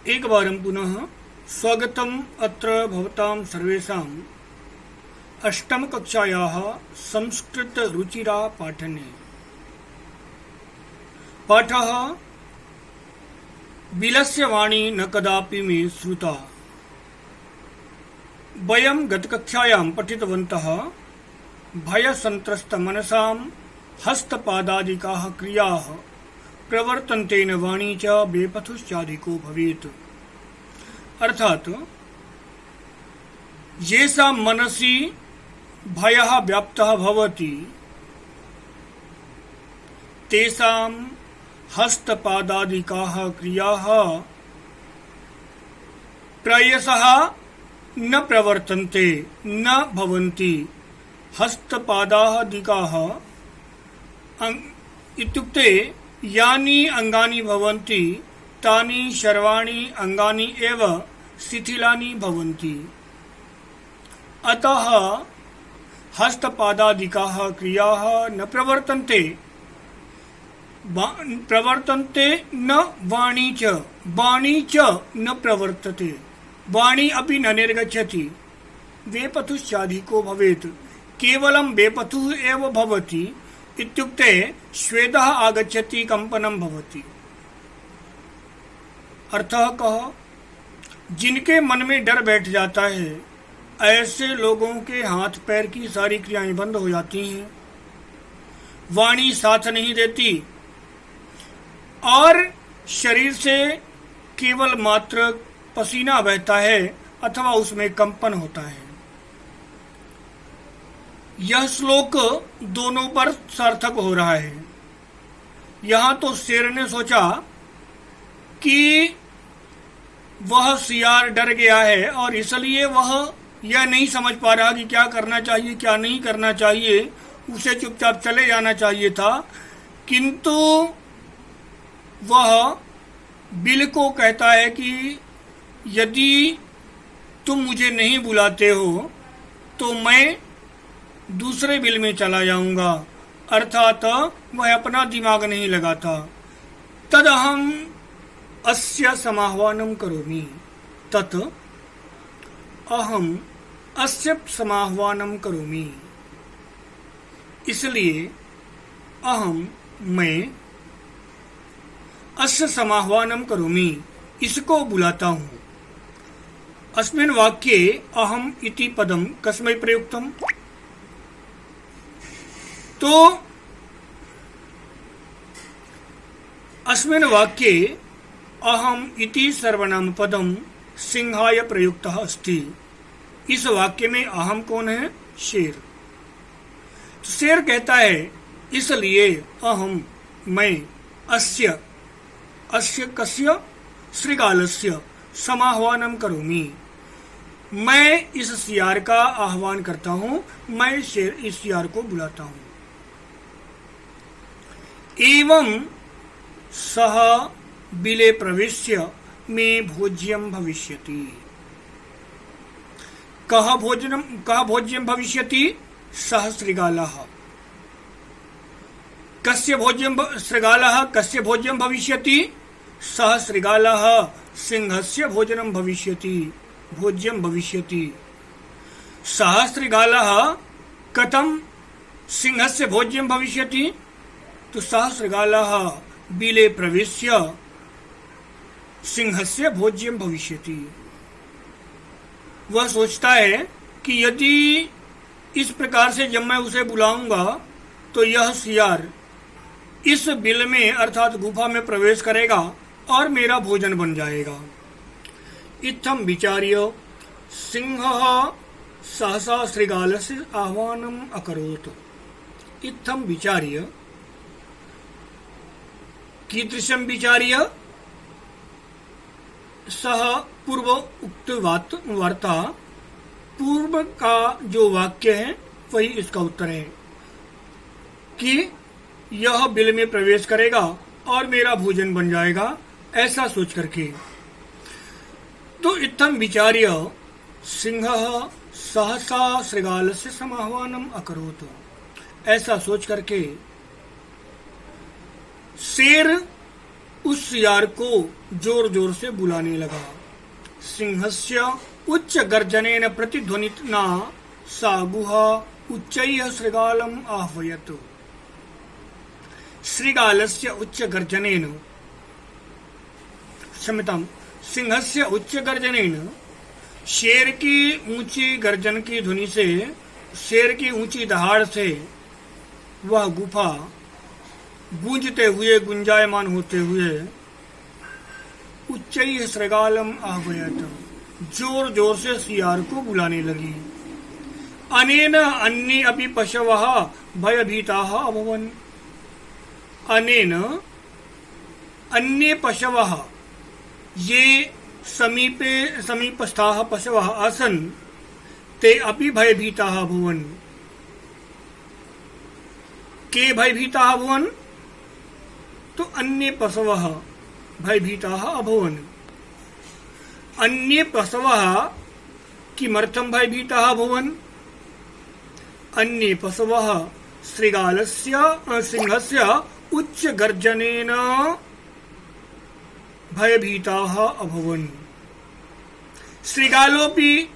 एकवारं पुनः स्वागतम् अत्र भवतां सर्वेषाम् अष्टमकक्षायाः संस्कृतरुचिरा पाठने। पाठः बिलस्य वाणी न कदापि मे श्रुता। वयं गतकक्षायां पठितवन्तः भयसन्त्रस्तमनसां हस्तपादादिकाः क्रियाः प्रवर्तन्तेन वाणी च बेपथुश्चाधिको भवेत्। अर्थात येषां मनसि भयः व्याप्तः भवति तेषां हस्तपादादिकाः क्रियाः प्रायशः न प्रवर्तन्ते न भवन्ति। हस्तपादादिकाः इत्युक्ते यानि अंगानि भवन्ति तानि सर्वाणि अंगानि एव शिथिलानि भवन्ति। अतः हस्तपादादिकाः क्रियाः न प्रवर्तन्ते न वाणी च न प्रवर्तते। वाणी अपि न निर्गच्छति। वेपथुश्चाधिको भवेत्। केवलं वेपथुः एव भवति इत्युक्ते स्वेदः आगच्छति, कंपनं भवति। अर्थः कः? जिनके मन में डर बैठ जाता है ऐसे लोगों के हाथ पैर की सारी क्रियाएं बंद हो जाती हैं, वाणी साथ नहीं देती और शरीर से केवल मात्र पसीना बहता है अथवा उसमें कंपन होता है। यह श्लोक दोनों पर सार्थक हो रहा है। यहाँ तो शेर ने सोचा कि वह सियार डर गया है और इसलिए वह यह नहीं समझ पा रहा कि क्या करना चाहिए क्या नहीं करना चाहिए, उसे चुपचाप चले जाना चाहिए था। किंतु वह बिल को कहता है कि यदि तुम मुझे नहीं बुलाते हो तो मैं दूसरे बिल में चला जाऊंगा। अर्थात वह अपना दिमाग नहीं लगाता। तदहम अस्य समाह्वानं करोमि। तत् अहम अस्य समाह्वानं करोमि। इसलिए मैं अस्य समाह्वानं करोमि, इसको बुलाता हूँ। अस्मिन् वाक्ये अहम इति पदम कस्मै प्रयुक्तम्? तो अस्मिन् वाक्ये अहम इति सर्वनाम पदम सिंहाय प्रयुक्तः अस्ति। इस वाक्य में अहम कौन है? शेर। तो शेर कहता है इसलिए मैं अस्य कस्य श्रृगालस्य समाह्वानं करोमि। मैं इस सियार का आह्वान करता हूँ, मैं इस सियार को बुलाता हूँ। एवं सह बिले प्रविश्य मे भोज्यं भविष्यति। कः भोज्यं भविष्यति? सः श्रृगालः। कस्य भोज्यं भविष्यति? सः श्रृगालः सिंहस्य भोज्यं भविष्यति। सः श्रृगालः कथं सिंहस्य भोज्यं भविष्यति? तो सः श्रृगालः बिले प्रविश्य सिंहस्य भोज्यं भविष्यति। वह सोचता है कि यदि इस प्रकार से जब मैं उसे बुलाऊंगा तो यह सियार इस बिल में अर्थात गुफा में प्रवेश करेगा और मेरा भोजन बन जाएगा। इत्थं विचार्य सिंहः सहसा श्रृगालस्य आह्वानम् अकरोत्। इत्थं विचार्य कीदृशं विचार्य? सह पूर्व उक्त वार्ता, पूर्व का जो वाक्य है वही इसका उत्तर है कि यह बिल में प्रवेश करेगा और मेरा भोजन बन जाएगा, ऐसा सोच करके। तो इत्थं विचार्य सिंहः सहसा श्रृगालस्य समाह्वानम् अकरोत्। ऐसा सोच करके शेर उस सियार को जोर जोर से बुलाने लगा। सिंहस्य उच्च गर्जनेन प्रतिध्वनितना सा गुहा उच्चैः श्रृगालम् आह्वयत्। श्रृगालस्य उच्च गर्जनेन, क्षम्यतां, सिंहस्य उच्च गर्जनेन, शेर की ऊंची गर्जन की ध्वनि से, शेर की ऊंची दहाड़ से वह गुफा गूंजते हुए, गुंजायमान होते हुए उच्चैः श्रृगालम् आह्वयत्, जोर जोर से सियार को बुलाने लगी। अनेन अन्ये अपि पशवः भयभीताः अभवन्। अनेन अन्ये पशवः, ये समीपस्थाः पशवः आसन्, ते अपि भयभीताः अभवन्। के भयभीताः अभवन्? तो अन्ये पशवः भयभीताः अभवन्। अन्ये पशवः किमर्थं भयभीताः अभवन्? अन्ये पशवः सिंहस्य उच्च गर्जनेन भयभीताः अभवन्। शृगालोऽपि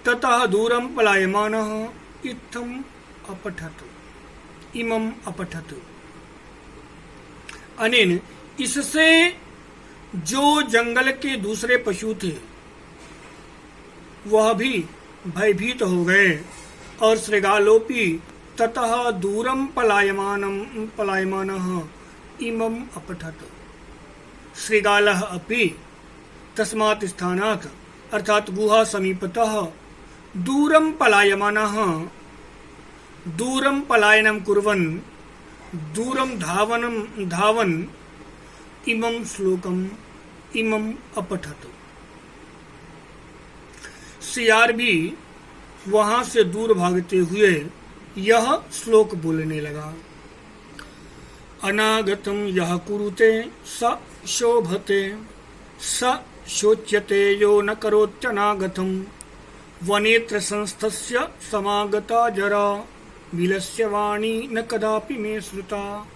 ततः दूरं पलायमानः इमम् अपठत्। अनेन, इससे जो जंगल के दूसरे पशु थे वह भी भयभीत हो गए, और शृगालोऽपि ततः दूरं पलायमानः इमम् अपठत्। शृगालः अपि तस्मात् स्थानात्, अर्थात गुहा समीपतः दूरं पलायमानः, दूरं पलायनं कुर्वन्, दूरं धावन् इमं श्लोकम् इमम् अपठत्। सियार भी वहां से दूर भागते हुए यह श्लोक बोलने लगा। अनागतं यः कुरुते स शोभते, स शोच्यते यो न करोत्यनागतं। वनेत्र संस्थस्य समागता जरा, विलस्य वाणी न कदापि मे श्रुता।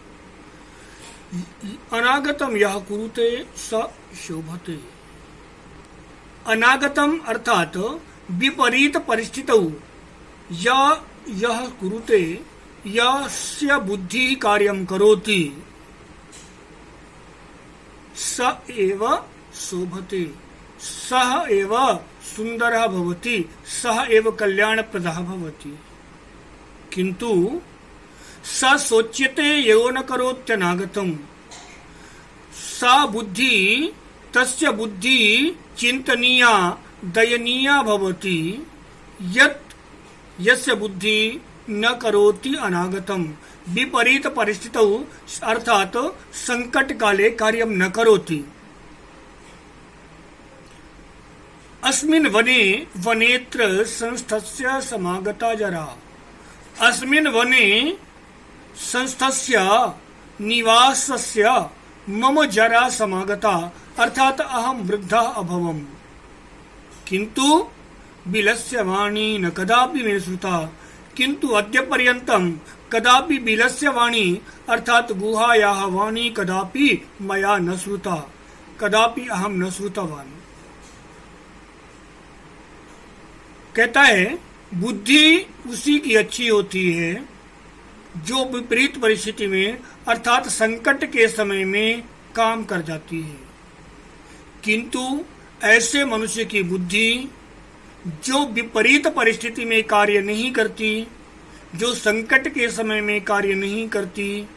अनागतम यः कुरुते स शोभते। अनागतम अर्थात विपरीत परिस्थितौ यः कुरुते, यस्य बुद्धिः कार्यं करोति, स एव शोभते, सः एव सुंदरः भवति, सः एव कल्याणप्रदः भवति। किंतु स सोच्यते यो न करोत्यनागतम्। सा बुद्धि, तस्य बुद्धि चिंतनीया दयनीया भवति, यस्य बुद्धि न करोति अनागतम्। विपरीत परिस्थितौ अर्थात संकट काले कार्यं न करोति। अस्मिन् वने वनेत्र संस्थस्य समागता जरा। अस्मिन् वने संस्थस्य निवासस्य मम जरा समागता, अर्थात अहम वृद्धा अभवम्। किंतु बिलस्य वाणी न कदापि मे श्रुता। किंतु अद्य पर्यन्तं कदापि बिलस्य वाणी अर्थात गुहायाः वाणी कदापि मया न श्रुता, कदापि अहम न श्रुतवान्। कहता है बुद्धि उसी की अच्छी होती है जो विपरीत परिस्थिति में अर्थात संकट के समय में काम कर जाती है। किंतु ऐसे मनुष्य की बुद्धि जो विपरीत परिस्थिति में कार्य नहीं करती, जो संकट के समय में कार्य नहीं करती,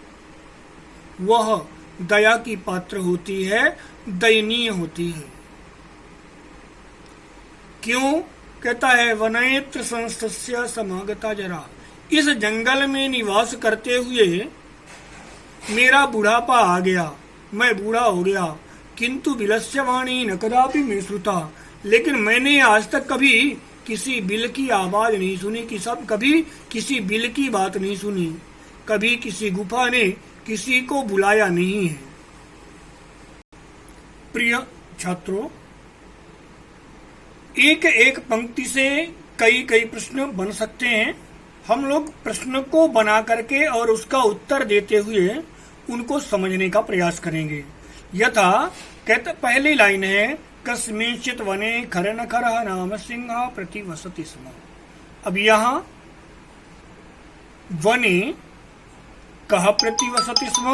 वह दया की पात्र होती है, दयनीय होती है। क्यों? कहता है वनेत्र संस्थस्य समागता जरा। इस जंगल में निवास करते हुए मेरा बुढ़ापा आ गया, मैं बूढ़ा हो गया। किंतु बिलस्य वाणी न कदापि मे श्रुता। लेकिन मैंने आज तक कभी किसी बिल की आवाज नहीं सुनी, कभी किसी बिल की बात नहीं सुनी, कभी किसी गुफा ने किसी को बुलाया नहीं है। प्रिय छात्रों, एक एक पंक्ति से कई कई प्रश्न बन सकते हैं। हम लोग प्रश्न को बना करके और उसका उत्तर देते हुए उनको समझने का प्रयास करेंगे। यथा कहते पहली लाइन है कस्मिंश्चित् वने खरनखरः नाम सिंह प्रतिवसति स्म। अब यहाँ वने कः प्रतिवसति स्म?